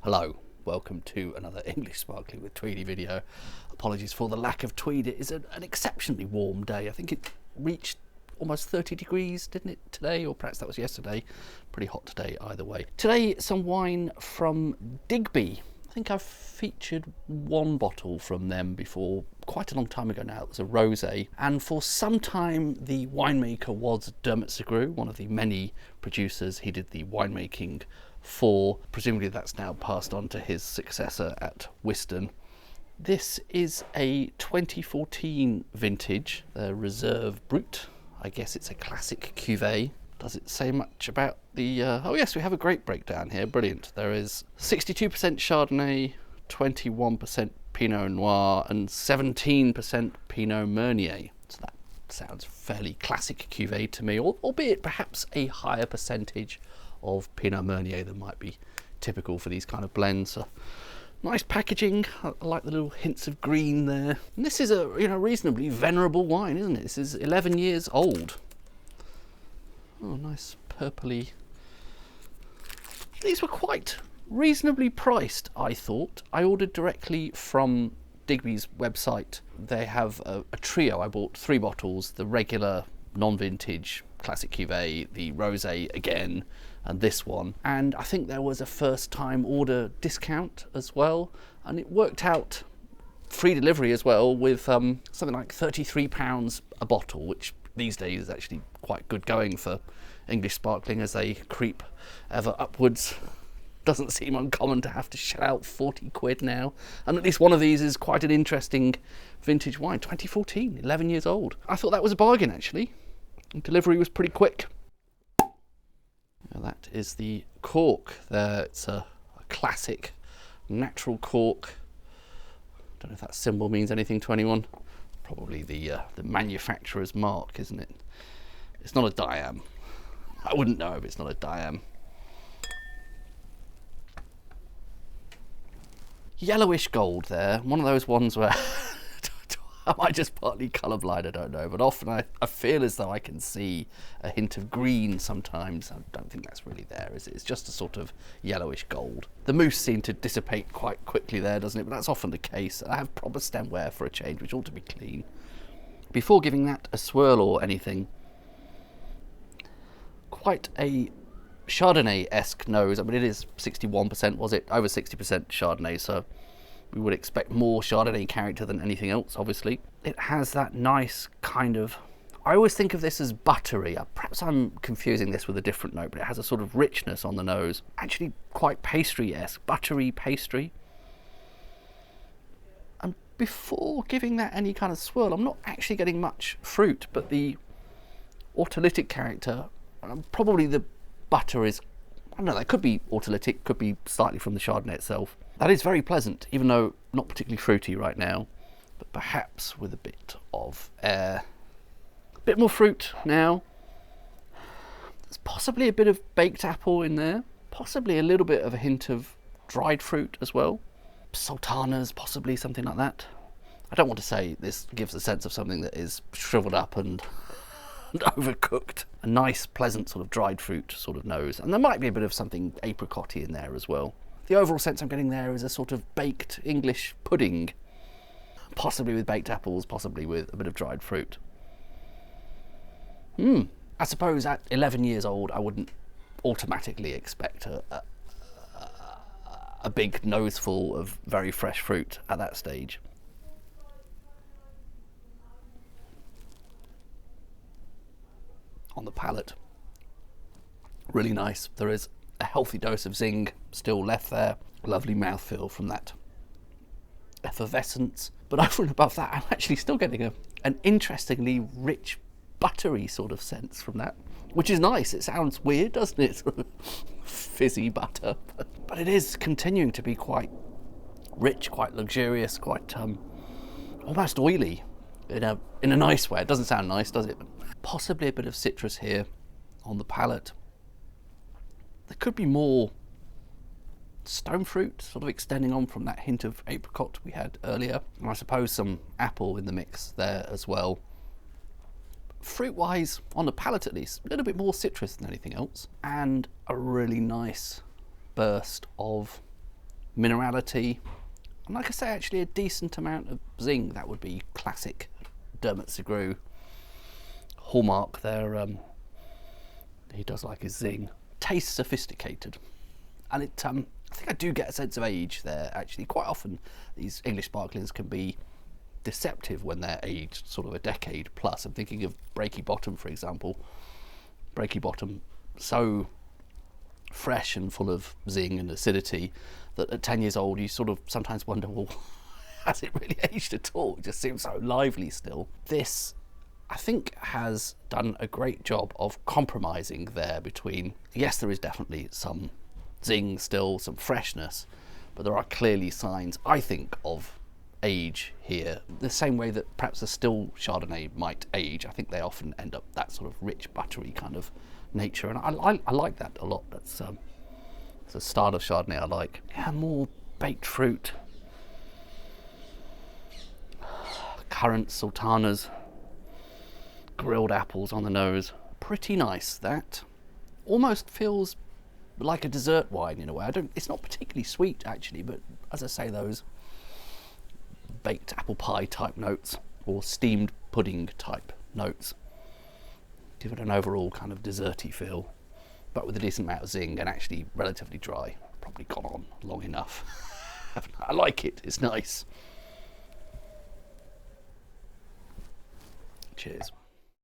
Hello, welcome to another English Sparkling with Tweedy video. Apologies for the lack of tweed. It is an exceptionally warm day. I think it reached almost 30 degrees, didn't it, today? Or perhaps that was yesterday. Pretty hot today either way. Today, some wine from Digby. I think I've featured one bottle from them before, quite a long time ago now. It was a rosé, and for some time the winemaker was Dermot Segru, one of the many producers he did the winemaking for. Presumably that's now passed on to his successor at Wiston. This is a 2014 vintage, the Reserve Brut. I guess it's a classic cuvée. Does it say much about the... oh yes, we have a grape breakdown here. Brilliant. There is 62% Chardonnay, 21% Pinot Noir, and 17% Pinot Meunier. So that sounds fairly classic cuvée to me, albeit perhaps a higher percentage of Pinot Meunier than might be typical for these kind of blends. Nice packaging. I like the little hints of green there. And this is a reasonably venerable wine, isn't it? This is 11 years old. Oh, nice purpley. These were quite reasonably priced, I thought. I ordered directly from Digby's website. They have a trio. I bought 3 bottles, the regular non-vintage classic cuvée, the rosé again, and this one. And I think there was a first time order discount as well, and it worked out free delivery as well with something like £33 a bottle, which these days is actually quite good going for English sparkling as they creep ever upwards. Doesn't seem uncommon to have to shell out 40 quid now, and at least one of these is quite an interesting vintage wine. 2014, 11 years old. I thought that was a bargain actually. Delivery was pretty quick. Now that is the cork there. It's a classic natural cork. Don't know if that symbol means anything to anyone. Probably the manufacturer's mark, isn't it? It's not a diam. I wouldn't know if it's not a diam. Yellowish gold there. One of those ones where am I just partly colourblind? I don't know, but often I feel as though I can see a hint of green sometimes. I don't think that's really there, is it? It's just a sort of yellowish gold. The mousse seemed to dissipate quite quickly there, doesn't it? But that's often the case. I have proper stemware for a change, which ought to be clean. Before giving that a swirl or anything, quite a Chardonnay-esque nose. I mean, it is 61%, was it? Over 60% Chardonnay, so we would expect more Chardonnay character than anything else, obviously. It has that nice kind of... I always think of this as buttery. Perhaps I'm confusing this with a different note, but it has a sort of richness on the nose. Actually quite pastry-esque, buttery pastry. And before giving that any kind of swirl, I'm not actually getting much fruit, but the autolytic character, probably the butter is... I don't know, that could be autolytic, could be slightly from the Chardonnay itself. That is very pleasant, even though not particularly fruity right now, but perhaps with a bit of air. A bit more fruit now. There's possibly a bit of baked apple in there, possibly a little bit of a hint of dried fruit as well. Sultanas, possibly something like that. I don't want to say this gives a sense of something that is shriveled up and overcooked. A nice, pleasant sort of dried fruit sort of nose, and there might be a bit of something apricot-y in there as well. The overall sense I'm getting there is a sort of baked English pudding, possibly with baked apples, possibly with a bit of dried fruit. I suppose at 11 years old I wouldn't automatically expect a big noseful of very fresh fruit at that stage. On the palate, really nice. There is a healthy dose of zing still left there. Lovely mouthfeel from that effervescence. But over and above that, I'm actually still getting an interestingly rich, buttery sort of sense from that, which is nice. It sounds weird, doesn't it? Sort of fizzy butter. But it is continuing to be quite rich, quite luxurious, quite almost oily in a nice way. It doesn't sound nice, does it? Possibly a bit of citrus here on the palate. There could be more stone fruit, sort of extending on from that hint of apricot we had earlier. And I suppose some apple in the mix there as well. Fruit-wise, on the palate at least, a little bit more citrus than anything else. And a really nice burst of minerality, and like I say, actually a decent amount of zing. That would be classic Dermot Segru hallmark there. He does like his zing. Tastes sophisticated, and it I think I do get a sense of age there. Actually, quite often these English sparklings can be deceptive when they're aged sort of a decade plus. I'm thinking of Breaky Bottom, for example. Breaky Bottom, so fresh and full of zing and acidity that at 10 years old you sort of sometimes wonder, well, has it really aged at all? It just seems so lively still. This, I think, has done a great job of compromising there between, yes, there is definitely some zing still, some freshness, but there are clearly signs, I think, of age here. The same way that perhaps a still Chardonnay might age, I think they often end up that sort of rich, buttery kind of nature, and I like that a lot. That's it's a style of Chardonnay I like. Yeah, more baked fruit, currants, sultanas, grilled apples on the nose. Pretty nice, that. Almost feels like a dessert wine in a way. It's not particularly sweet actually, but as I say, those baked apple pie type notes or steamed pudding type notes give it an overall kind of desserty feel, but with a decent amount of zing and actually relatively dry. Probably gone on long enough. I like it, it's nice. Cheers.